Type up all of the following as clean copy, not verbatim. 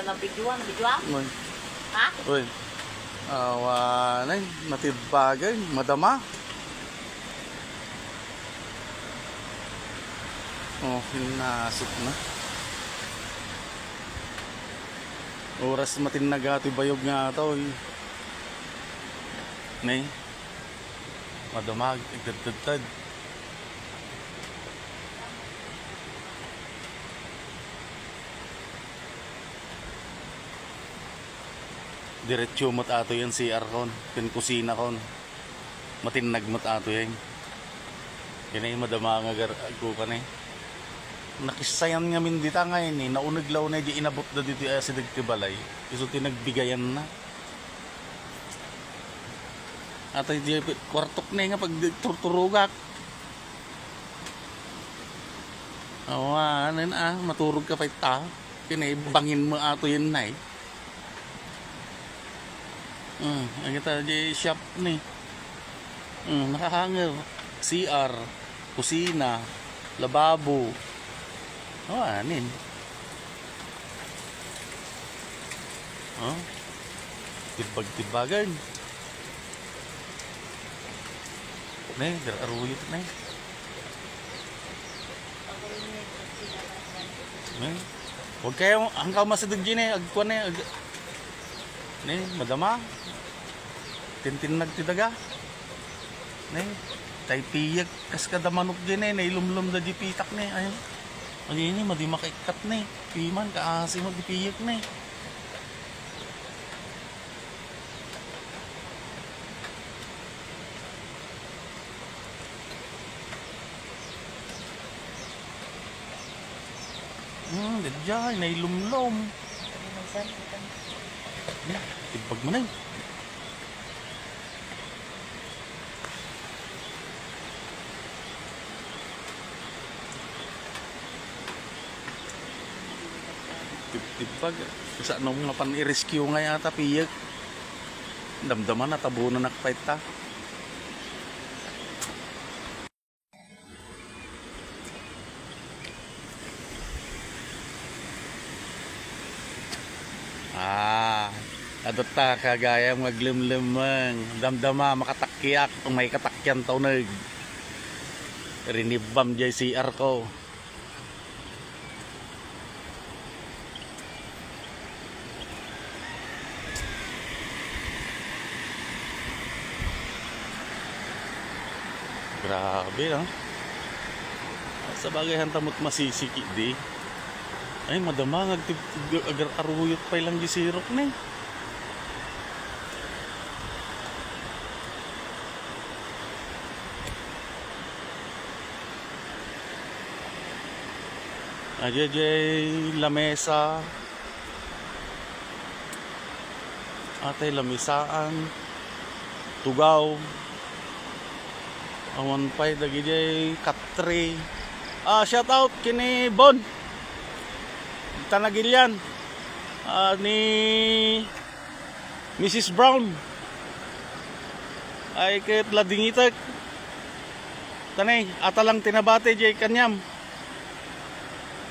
na bidyuan, bidyuan? Uy. Ha? Uy. Awanay, matibagay, madama. Oh, hinasok na. Oras matinagati bayog nga ito. Nay. Madamag, igdad-dad. Diretso mat ato yan CR kon, kin kusina kon. Matinag mat ato yan. Yan ay madama nga agko ka na. Nakisayan nga min dita ngayon eh. Naunaglaw na di inabot na dito sa dagtibalay. Iso tinagbigayan na. At di kwartok na nga pag turturugak. Awan, maturog ka pa ita. Kinaibangin mo ato yan na eh. Ang kita di shop ni. Nakahanger. CR, kusina, lababo. Anin. Tibag-tibagan. Nih, aruyot na. Huwag kayo, hanggang masadag dyan eh. Agkuan eh. Nih, madama. Tintin nagtidaga. Nih, tay piyag. Kas kada manok dyan eh. Nailumlum na di pitak na eh. Ayun. Ano yun eh, madi makaikat na eh. Piman, kaasi mo di piyag na eh. Dadya, nailumlum. Tibag mo na eh. Tibag. Sa anong nga pan-i-rescue nga yata piyag. Damdaman na tabunan na kapait ta. Adot ta kagaya maglimlimang damdama makatakyak kung may katakyan taunig. Rinibam jay CR ko. Grabe no. Sa bagay hantamot masisiki di. Ay madama agar aruyot pa lang di sirok ni. Ajay lamesa. Atay lamisaan. Tugaw. Awan pay dagi jay katre. Shout out kini Bon. Tanagilian. Ni Mrs. Brown. Ay ket ladingitek. Tanay atalang tinabate jay kanyam.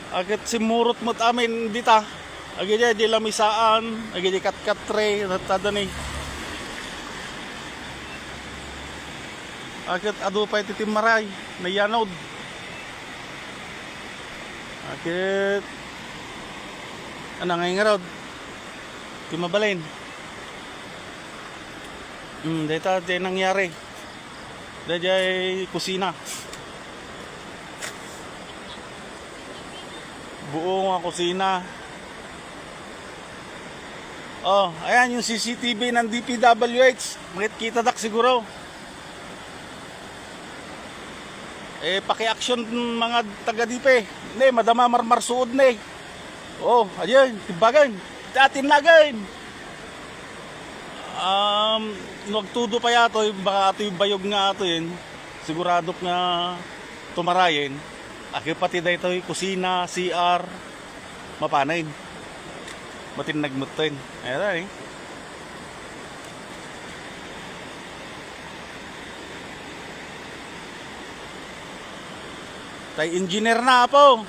Agad simurot mo't amin dita. Agad di lamisaan. Agad di kat-katre. Natada ni. Agad ado pa iti maray. Nayanod. Agad. Ano ngayon nga rod? Timabalin. Dito di nangyari. Dito ay kusina. Buong kusina. Oh, ayan yung CCTV ng DPWH. Makikita dak siguro. Paki-action mga taga-DP. Ne, madama marmarsuod ne. Oh, ayun, tibagan. Tatinagan. Nagtudo pa yato, baka ato yung bayog nga ato yun. Sigurado nga tumarayin. Aki pati da ito kusina, CR, mapanayin. Matinagmutin. Ayan eh. Tay engineer na po.